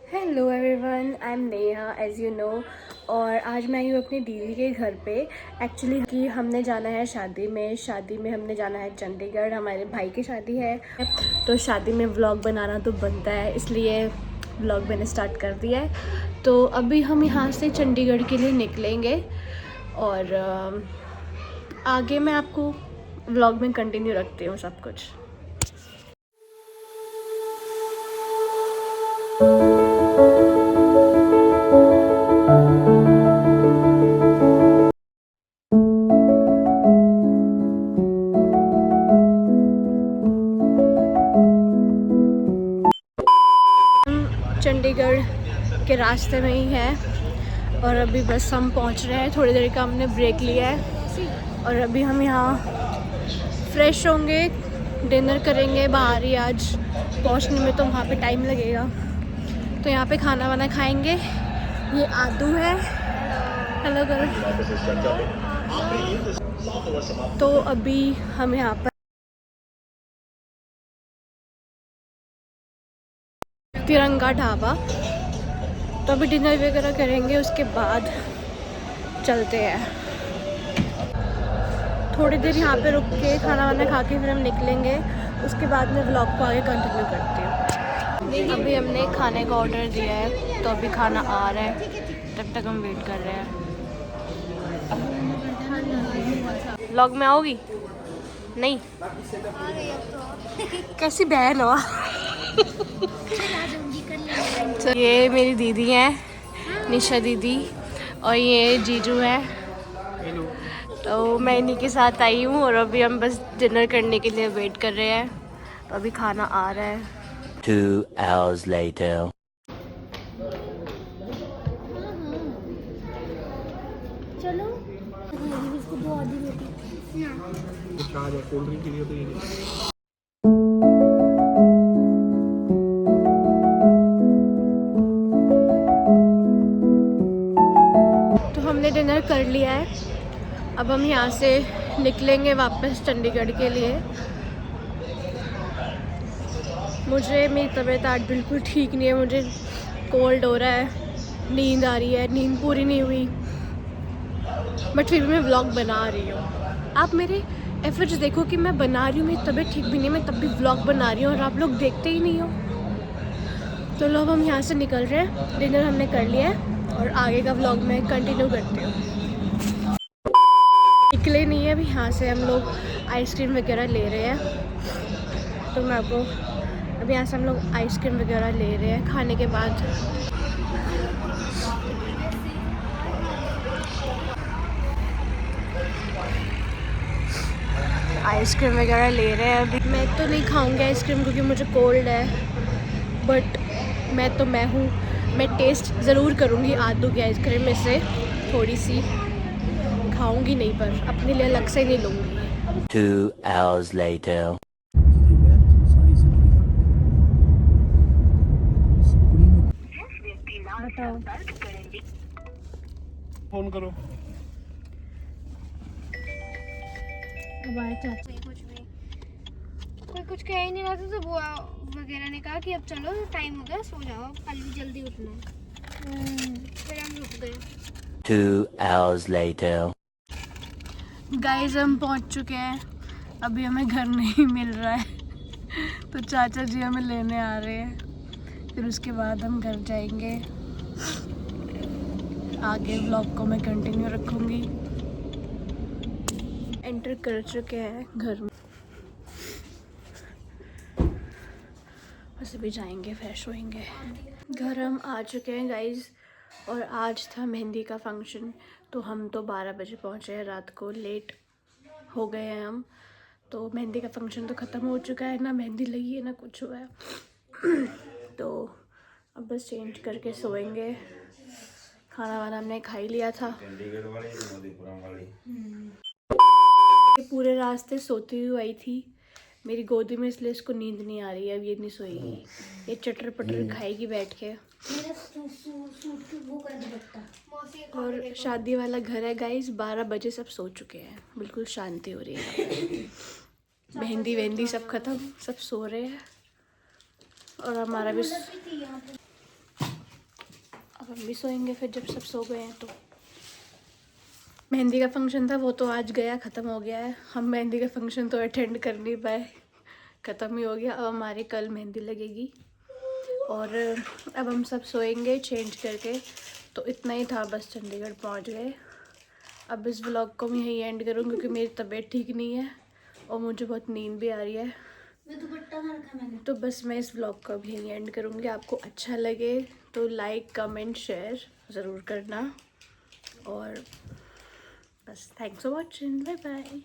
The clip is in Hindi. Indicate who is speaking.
Speaker 1: Hello everyone, I am Neha as you know. और आज मैं आई हूँ अपनी दीदी के घर पे। एक्चुअली कि हमने जाना है शादी में हमने जाना है चंडीगढ़। हमारे भाई की शादी है, तो शादी में व्लॉग बनाना तो बनता है, इसलिए व्लॉग मैंने स्टार्ट कर दिया है। तो अभी हम यहाँ से चंडीगढ़ के लिए निकलेंगे और आगे मैं आपको व्लॉग में कंटिन्यू रखती हूँ सब कुछ। चंडीगढ़ के रास्ते में ही है और अभी बस हम पहुंच रहे हैं। थोड़ी देर का हमने ब्रेक लिया है और अभी हम यहाँ फ्रेश होंगे, डिनर करेंगे बाहर ही। आज पहुंचने में तो वहाँ पे टाइम लगेगा, तो यहाँ पे खाना वाना खाएंगे। ये आदू है, हेलो करो। तो अभी हम यहाँ पर तिरंगा ढाबा, तो अभी डिनर वगैरह करेंगे, उसके बाद चलते हैं। थोड़ी देर यहाँ पे रुक के खाना वाना खा के फिर हम निकलेंगे। उसके बाद मैं व्लॉग को आगे कंटिन्यू करती हूँ। अभी हमने खाने का ऑर्डर दिया है, तो अभी खाना आ रहा है, तब तक हम वेट कर रहे हैं। व्लॉग में आओगी? नहीं? कैसी बहन हो? ये मेरी दीदी है, निशा दीदी, और ये जीजू है। तो मैं इन्हीं के साथ आई हूँ और अभी हम बस डिनर करने के लिए वेट कर रहे हैं। तो अभी खाना आ रहा है।
Speaker 2: 2 hours later.
Speaker 1: चलो
Speaker 3: कोल्ड ड्रिंक के लिए तो ये
Speaker 1: तो हमने डिनर कर लिया है। अब हम यहाँ से निकलेंगे वापस चंडीगढ़ के लिए। मुझे मेरी तबीयत आज बिल्कुल ठीक नहीं है, मुझे कोल्ड हो रहा है, नींद आ रही है, नींद पूरी नहीं हुई, बट फिर भी मैं व्लॉग बना रही हूँ। आप मेरे एफर्ट्स देखो कि मैं बना रही हूँ, मेरी तबीयत ठीक भी नहीं है, मैं तब भी व्लॉग बना रही हूँ और आप लोग देखते ही नहीं हो। तो लो, अब हम यहाँ से निकल रहे हैं। डिनर हमने कर लिया है और आगे का व्लॉग मैं कंटिन्यू करती हूँ। निकले नहीं है, अभी यहाँ से हम लोग आइसक्रीम वगैरह ले रहे हैं। तो मैं आपको अभी यहाँ से हम लोग आइसक्रीम वगैरह ले रहे हैं खाने के बाद। आइसक्रीम वगैरह ले रहे हैं अभी। मैं तो नहीं खाऊंगी आइसक्रीम क्योंकि मुझे कोल्ड है, बट मैं हूँ, मैं टेस्ट ज़रूर करूँगी आदू की आइसक्रीम में से थोड़ी सी खाऊंगी, नहीं पर अपने लिए अलग से नहीं लूँगी।
Speaker 2: 2 hours later.
Speaker 1: बताओ।
Speaker 3: फोन करो।
Speaker 1: हमारे चाचा
Speaker 4: कोई कुछ कह ही नहीं रहा था, तो बुआ वगैरह ने कहा कि अब चलो टाइम हो गया, सो जाओ, कल भी जल्दी उठना है। फिर हम रुक गए।
Speaker 2: 2 hours later.
Speaker 1: गाइस हम पहुंच चुके हैं। अभी हमें घर नहीं मिल रहा है तो चाचा जी हमें लेने आ रहे हैं, फिर उसके बाद हम घर जाएंगे। आगे व्लॉग को मैं कंटिन्यू रखूँगी। एंटर कर चुके हैं घर में, बस अभी जाएंगे, फ्रेश होएंगे। घर हम आ चुके हैं गाइस, और आज था मेहंदी का फंक्शन, तो हम तो 12 बजे पहुँचे हैं रात को, लेट हो गए हैं हम। तो मेहंदी का फंक्शन तो ख़त्म हो चुका है, ना मेहंदी लगी है ना कुछ हुआ है तो अब बस चेंज करके सोएंगे। खाना वाना हमने खा ही लिया था। ये पूरे रास्ते सोती हुई आई थी मेरी गोदी में, इसलिए इसको नींद नहीं आ रही है। अब ये नहीं सोएगी, ये चटर पटर खाएगी बैठ के। और शादी वाला घर है गाइस, 12 बजे सब सो चुके हैं, बिल्कुल शांति हो रही है। मेहंदी वेहंदी सब खत्म, सब सो रहे हैं और हमारा भी हम भी सोएंगे फिर जब सब सो गए हैं तो। मेहंदी का फंक्शन था वो तो आज गया, ख़त्म हो गया है। हम मेहंदी का फंक्शन तो अटेंड कर नहीं पाए, ख़त्म ही हो गया। अब हमारी कल मेहंदी लगेगी और अब हम सब सोएंगे चेंज करके। तो इतना ही था, बस चंडीगढ़ पहुंच गए। अब इस व्लॉग को मैं यहीं एंड करूँ क्योंकि मेरी तबीयत ठीक नहीं है और मुझे बहुत नींद भी आ रही है। तो बस मैं इस व्लॉग को अब यहीं एंड करूँगी। आपको अच्छा लगे तो लाइक कमेंट शेयर ज़रूर करना और बस thanks for watching, bye bye.